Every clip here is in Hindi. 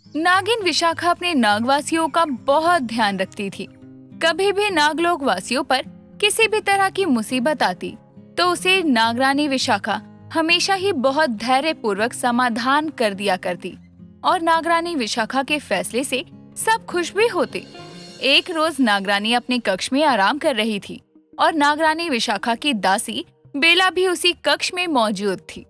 नागिन विशाखा अपने नागवासियों का बहुत ध्यान रखती थी। कभी भी नागलोक वासियों पर किसी भी तरह की मुसीबत आती तो उसे नागरानी विशाखा हमेशा ही बहुत धैर्य पूर्वक समाधान कर दिया करती और नागरानी विशाखा के फैसले से सब खुश भी होते। एक रोज नागरानी अपने कक्ष में आराम कर रही थी और नागरानी विशाखा की दासी बेला भी उसी कक्ष में मौजूद थी।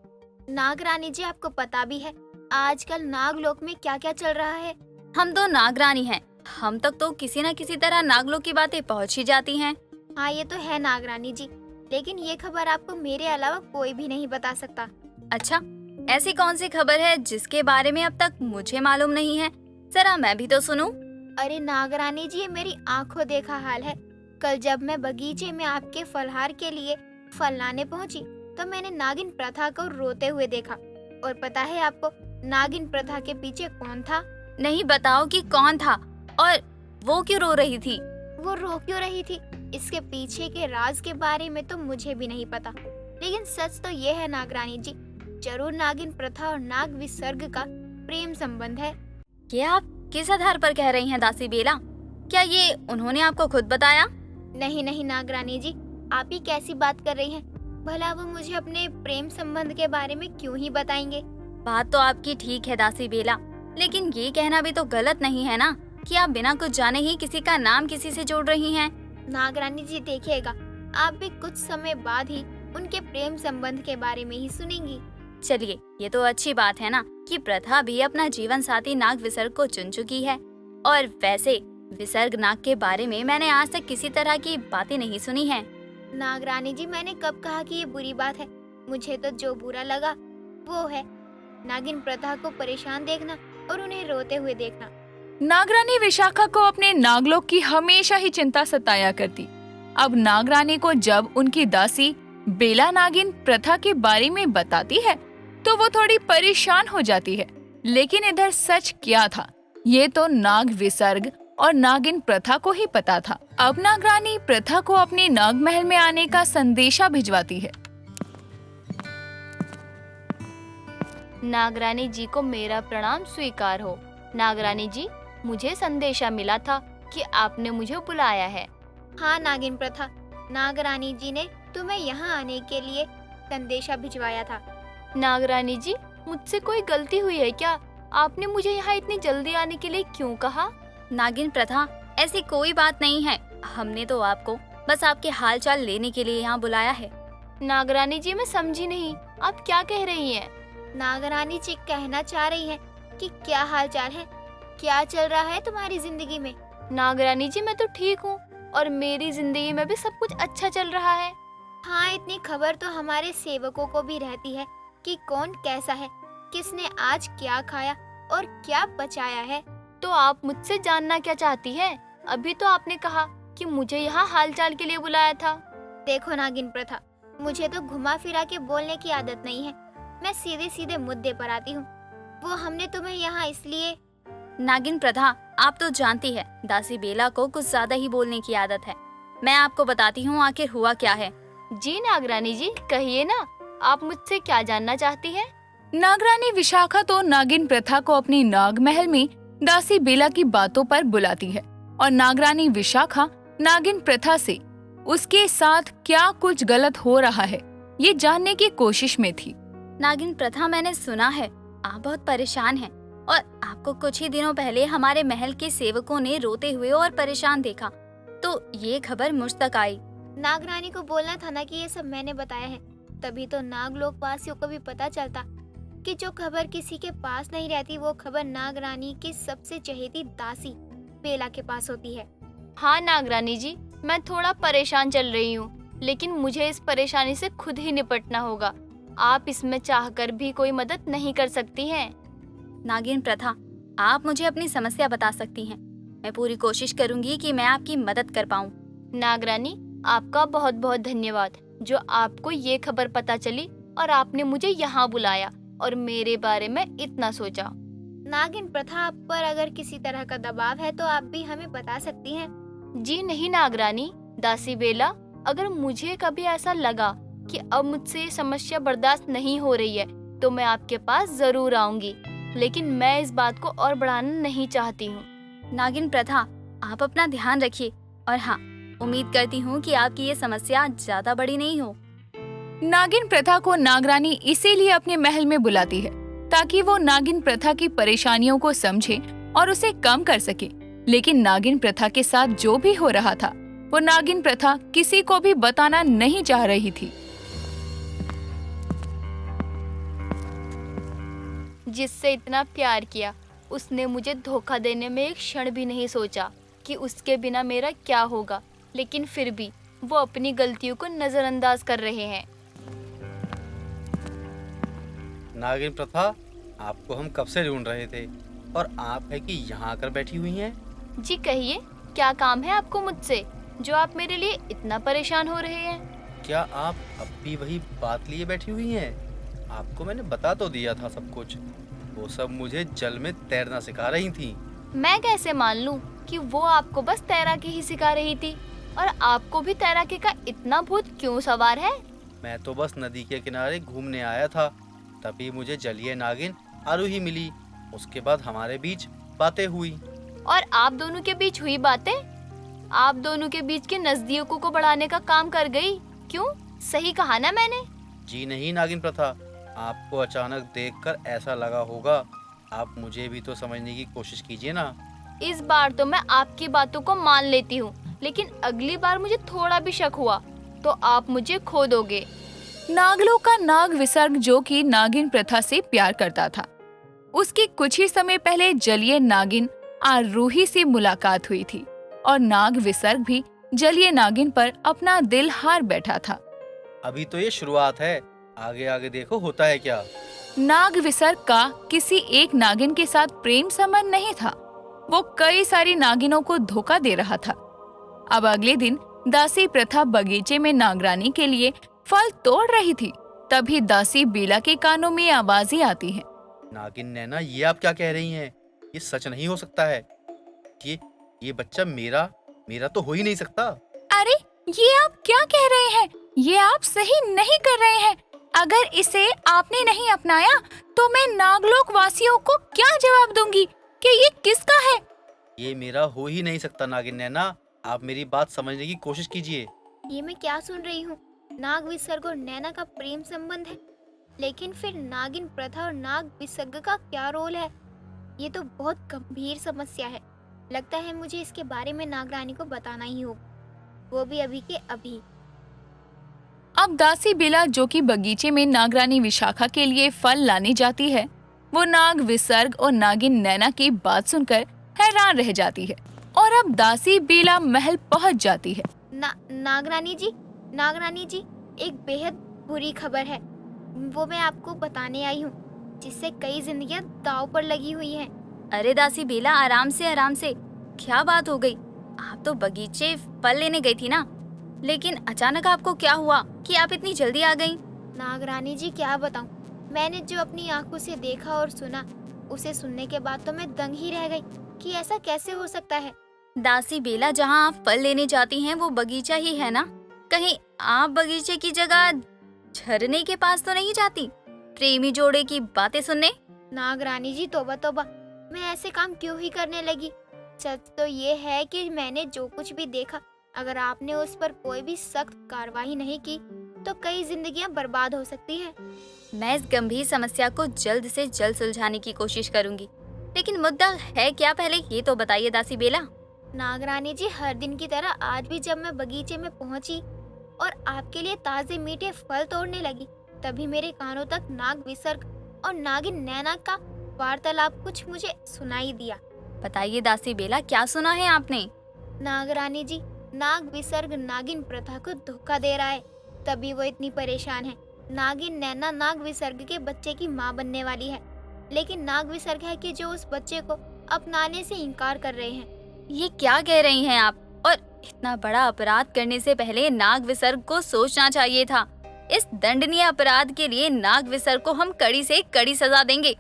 नागरानी जी, आपको पता भी है आजकल नागलोक में क्या क्या चल रहा है? हम तो नागरानी हैं, हम तक तो किसी न किसी तरह नागलोक की बातें पहुंच ही जाती हैं। हाँ, ये तो है नागरानी जी, लेकिन ये खबर आपको मेरे अलावा कोई भी नहीं बता सकता। अच्छा, ऐसी कौन सी खबर है जिसके बारे में अब तक मुझे मालूम नहीं है? जरा मैं भी तो सुनूं। अरे नागरानी जी, ये मेरी आंखों देखा हाल है। कल जब मैं बगीचे में आपके फलहार के लिए फल लाने पहुंची तो मैंने नागिन प्रथा को रोते हुए देखा। और पता है आपको नागिन प्रथा के पीछे कौन था? नहीं, बताओ कि कौन था और वो क्यों रो रही थी? वो रो क्यों रही थी, इसके पीछे के राज के बारे में तो मुझे भी नहीं पता, लेकिन सच तो ये है नागरानी जी, जरूर नागिन प्रथा और नाग विसर्ग का प्रेम संबंध है। ये आप किस आधार पर कह रही हैं दासी बेला? क्या ये उन्होंने आपको खुद बताया? नहीं नहीं नागरानी जी, आप ही कैसी बात कर रही हैं? भला वो मुझे अपने प्रेम संबंध के बारे में क्यों ही बताएंगे? बात तो आपकी ठीक है दासी बेला, लेकिन ये कहना भी तो गलत नहीं है ना कि आप बिना कुछ जाने ही किसी का नाम किसी से जोड़ रही हैं। नागरानी जी देखिएगा, आप भी कुछ समय बाद ही उनके प्रेम संबंध के बारे में ही सुनेंगी। चलिए, ये तो अच्छी बात है ना कि प्रथा भी अपना जीवन साथी नाग विसर्ग को चुन चुकी है। और वैसे विसर्ग नाग के बारे में मैंने आज तक किसी तरह की बातें नहीं सुनी है। नागरानी जी, मैंने कब कहा कि ये बुरी बात है? मुझे तो जो बुरा लगा वो है नागिन प्रथा को परेशान देखना और उन्हें रोते हुए देखना। नागरानी विशाखा को अपने नागलोक की हमेशा ही चिंता सताया करती। अब नागरानी को जब उनकी दासी बेला नागिन प्रथा के बारे में बताती है तो वो थोड़ी परेशान हो जाती है। लेकिन इधर सच क्या था, ये तो नाग विसर्ग और नागिन प्रथा को ही पता था। अब नागरानी प्रथा को अपने नाग महल में आने का संदेशा भिजवाती है। नागरानी जी को मेरा प्रणाम स्वीकार हो। नागरानी जी, मुझे संदेशा मिला था कि आपने मुझे बुलाया है। हाँ नागिन प्रथा, नागरानी जी ने तुम्हें यहाँ आने के लिए संदेशा भिजवाया था। नागरानी जी, मुझसे कोई गलती हुई है क्या? आपने मुझे यहाँ इतनी जल्दी आने के लिए क्यों कहा? नागिन प्रथा, ऐसी कोई बात नहीं है, हमने तो आपको बस आपके हाल चाल लेने के लिए यहाँ बुलाया है। नागरानी जी, मैं समझी नहीं, आप क्या कह रही हैं? नागरानी जी कहना चाह रही हैं कि क्या हाल चाल है, क्या चल रहा है तुम्हारी जिंदगी में? नागरानी जी, मैं तो ठीक हूँ और मेरी जिंदगी में भी सब कुछ अच्छा चल रहा है। हाँ, इतनी खबर तो हमारे सेवकों को भी रहती है कि कौन कैसा है, किसने आज क्या खाया और क्या बचाया है। तो आप मुझसे जानना क्या चाहती हैं? अभी तो आपने कहा कि मुझे यहाँ हालचाल के लिए बुलाया था। देखो नागिन प्रथा, मुझे तो घुमा फिरा के बोलने की आदत नहीं है, मैं सीधे सीधे मुद्दे पर आती हूँ। वो हमने तुम्हें यहाँ इसलिए। नागिन प्रथा, आप तो जानती है दासी बेला को कुछ ज्यादा ही बोलने की आदत है। मैं आपको बताती हूँ आखिर हुआ क्या है। जी नागरानी जी, कहिए ना, आप मुझसे क्या जानना चाहती हैं? नागरानी विशाखा तो नागिन प्रथा को अपनी नाग महल में दासी बेला की बातों पर बुलाती है और नागरानी विशाखा नागिन प्रथा से उसके साथ क्या कुछ गलत हो रहा है ये जानने की कोशिश में थी। नागिन प्रथा, मैंने सुना है आप बहुत परेशान हैं और आपको कुछ ही दिनों पहले हमारे महल के सेवकों ने रोते हुए और परेशान देखा, तो ये खबर मुझ तक आई। नागरानी को बोलना था ना कि ये सब मैंने बताया है, तभी तो नागलोक वासियों को भी पता चलता कि जो खबर किसी के पास नहीं रहती वो खबर नागरानी की सबसे चहेती दासी बेला के पास होती है। हाँ नागरानी जी, मैं थोड़ा परेशान चल रही हूँ, लेकिन मुझे इस परेशानी से खुद ही निपटना होगा। आप इसमें चाहकर भी कोई मदद नहीं कर सकती हैं। नागिन प्रथा, आप मुझे अपनी समस्या बता सकती हैं। मैं पूरी कोशिश करूंगी कि मैं आपकी मदद कर पाऊं। नागरानी, आपका बहुत बहुत धन्यवाद जो आपको ये खबर पता चली और आपने मुझे यहाँ बुलाया और मेरे बारे में इतना सोचा। नागिन प्रथा, आप पर अगर किसी तरह का दबाव है तो आप भी हमें बता सकती हैं। जी नहीं नागरानी, दासी बेला, अगर मुझे कभी ऐसा लगा कि अब मुझसे ये समस्या बर्दाश्त नहीं हो रही है तो मैं आपके पास जरूर आऊंगी। लेकिन मैं इस बात को और बढ़ाना नहीं चाहती हूँ। नागिन प्रथा, आप अपना ध्यान रखिए और हाँ, उम्मीद करती हूँ कि आपकी ये समस्या ज्यादा बड़ी नहीं हो। नागिन प्रथा को नागरानी इसीलिए अपने महल में बुलाती है ताकि वो नागिन प्रथा की परेशानियों को समझे और उसे कम कर सके। लेकिन नागिन प्रथा के साथ जो भी हो रहा था वो नागिन प्रथा किसी को भी बताना नहीं चाह रही थी। जिससे इतना प्यार किया, उसने मुझे धोखा देने में एक क्षण भी नहीं सोचा कि उसके बिना मेरा क्या होगा, लेकिन फिर भी वो अपनी गलतियों को नजरअंदाज कर रहे हैं। नागिन प्रथा, आपको हम कब से ढूंढ रहे थे और आप है कि यहाँ आकर बैठी हुई हैं। जी कहिए, क्या काम है आपको मुझसे जो आप मेरे लिए इतना परेशान हो रहे हैं? क्या आप अब भी वही बात लिए बैठी हुई हैं? आपको मैंने बता तो दिया था सब कुछ। वो सब मुझे जल में तैरना सिखा रही थी। मैं कैसे मान लूं कि वो आपको बस तैराकी ही सिखा रही थी, और आपको भी तैराकी का इतना भूत क्यों सवार है? मैं तो बस नदी के किनारे घूमने आया था, तभी मुझे जलीय नागिन आरूही मिली। उसके बाद हमारे बीच बातें हुई। और आप दोनों के बीच हुई बातें आप दोनों के बीच के नजदीकों को बढ़ाने का काम कर गई। क्यों, सही कहा ना मैंने? जी नहीं नागिन प्रथा, आपको अचानक देखकर ऐसा लगा होगा। आप मुझे भी तो समझने की कोशिश कीजिए ना। इस बार तो मैं आपकी बातों को मान लेती हूँ, लेकिन अगली बार मुझे थोड़ा भी शक हुआ तो आप मुझे खो दोगे। नागलोक का नाग विसर्ग, जो कि नागिन प्रथा से प्यार करता था, उसकी कुछ ही समय पहले जलीय नागिन आरूही से मुलाकात हुई थी और नाग विसर्ग भी जलीय नागिन पर अपना दिल हार बैठा था। अभी तो ये शुरुआत है, आगे आगे देखो होता है क्या। नाग विसर्ग का किसी एक नागिन के साथ प्रेम संबंध नहीं था, वो कई सारी नागिनों को धोखा दे रहा था। अब अगले दिन दासी प्रथा बगीचे में नागरानी के लिए फल तोड़ रही थी, तभी दासी बेला के कानों में आवाजें आती हैं। नागिन नैना, ये आप क्या कह रही हैं? ये सच नहीं हो सकता है। ये बच्चा मेरा तो हो ही नहीं सकता। अरे, ये आप क्या कह रहे हैं? ये आप सही नहीं कर रहे हैं। अगर इसे आपने नहीं अपनाया तो मैं नागलोक वासियों को क्या जवाब दूंगी कि ये किसका है? ये मेरा हो ही नहीं सकता नागिन नैना, आप मेरी बात समझने की कोशिश कीजिए। ये मैं क्या सुन रही हूँ? नाग विसर्ग और नैना का प्रेम संबंध है, लेकिन फिर नागिन प्रथा और नाग विसर्ग का क्या रोल है? ये तो बहुत गंभीर समस्या है। लगता है मुझे इसके बारे में नागरानी को बताना ही होगा, वो भी अभी के अभी। अब दासी बेला, जो कि बगीचे में नागरानी विशाखा के लिए फल लाने जाती है, वो नाग विसर्ग और नागिन नैना की बात सुनकर हैरान रह जाती है और अब दासी बेला महल पहुंच जाती है। नागरानी जी, एक बेहद बुरी खबर है, वो मैं आपको बताने आई हूँ, जिससे कई जिंदगियां दांव पर लगी हुई हैं। अरे दासी बेला, आराम से, क्या बात हो गई? आप तो बगीचे फल लेने गई थी ना, लेकिन अचानक आपको क्या हुआ कि आप इतनी जल्दी आ गईं? नागरानी जी, क्या बताऊं, मैंने जो अपनी आंखों से देखा और सुना, उसे सुनने के बाद तो मैं दंग ही रह गई कि ऐसा कैसे हो सकता है। दासी बेला, जहाँ आप फल लेने जाती हैं वो बगीचा ही है ना? कहीं आप बगीचे की जगह झरने के पास तो नहीं जाती प्रेमी जोड़े की बातें सुनने? नागरानी जी, तौबा, मैं ऐसे काम क्यों ही करने लगी। सच तो ये है कि मैंने जो कुछ भी देखा, अगर आपने उस पर कोई भी सख्त कार्रवाई नहीं की तो कई जिंदगियां बर्बाद हो सकती हैं। मैं इस गंभीर समस्या को जल्द से जल्द सुलझाने की कोशिश करूंगी, लेकिन मुद्दा है क्या, पहले ये तो बताइए दासी बेला। नागरानी जी, हर दिन की तरह आज भी जब मैं बगीचे में पहुंची और आपके लिए ताजे मीठे फल तोड़ने लगी, तभी मेरे कानों तक नाग विसर्ग और नागिन नैना का वार्तालाप कुछ मुझे सुनाई दिया। बताइए दासी बेला, क्या सुना है आपने? नागरानी जी, नाग विसर्ग नागिन प्रथा को धोखा दे रहा है, तभी वो इतनी परेशान है। नागिन नैना नाग विसर्ग के बच्चे की माँ बनने वाली है, लेकिन नाग विसर्ग है कि जो उस बच्चे को अपनाने से इनकार कर रहे हैं। ये क्या कह रही हैं आप? और इतना बड़ा अपराध करने से पहले नाग विसर्ग को सोचना चाहिए था। इस दंडनीय अपराध के लिए नाग विसर्ग को हम कड़ी से कड़ी सजा देंगे,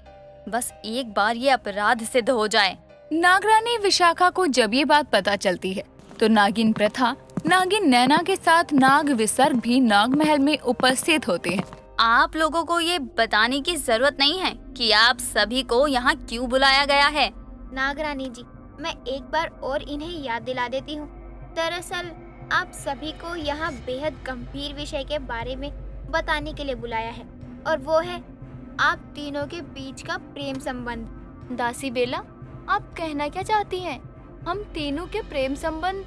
बस एक बार ये अपराध सिद्ध हो जाए। नागरानी विशाखा को जब ये बात पता चलती है तो नागिन प्रथा नागिन नैना के साथ नाग विसर्ग भी नाग महल में उपस्थित होते हैं आप लोगों को ये बताने की जरूरत नहीं है कि आप सभी को यहाँ क्यों बुलाया गया है। नागरानी जी, मैं एक बार और इन्हें याद दिला देती हूँ। दरअसल आप सभी को यहाँ बेहद गंभीर विषय के बारे में बताने के लिए बुलाया है, और वो है आप तीनों के बीच का प्रेम संबंध। दासी बेला, आप कहना क्या चाहती हैं? हम तीनों के प्रेम संबंध?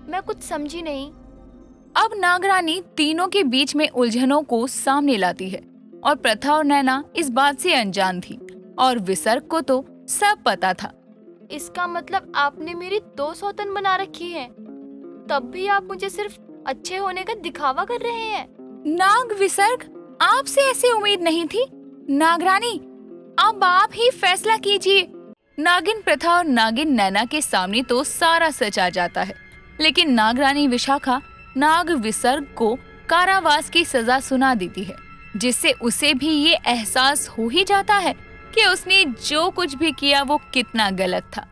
मैं कुछ समझी नहीं। अब नागरानी तीनों के बीच में उलझनों को सामने लाती है और प्रथा और नैना इस बात से अनजान थी और विसर्ग को तो सब पता था। इसका मतलब आपने मेरी 2 सौतन बना रखी है, तब भी आप मुझे सिर्फ अच्छे होने का दिखावा कर रहे हैं। नाग विसर्ग, आपसे ऐसी उम्मीद नहीं थी। नागरानी, अब आप ही फैसला कीजिए। नागिन प्रथा और नागिन नैना के सामने तो सारा सच आ जाता है, लेकिन नागरानी विशाखा नाग विसर्ग को कारावास की सजा सुना देती है, जिससे उसे भी ये एहसास हो ही जाता है कि उसने जो कुछ भी किया वो कितना गलत था।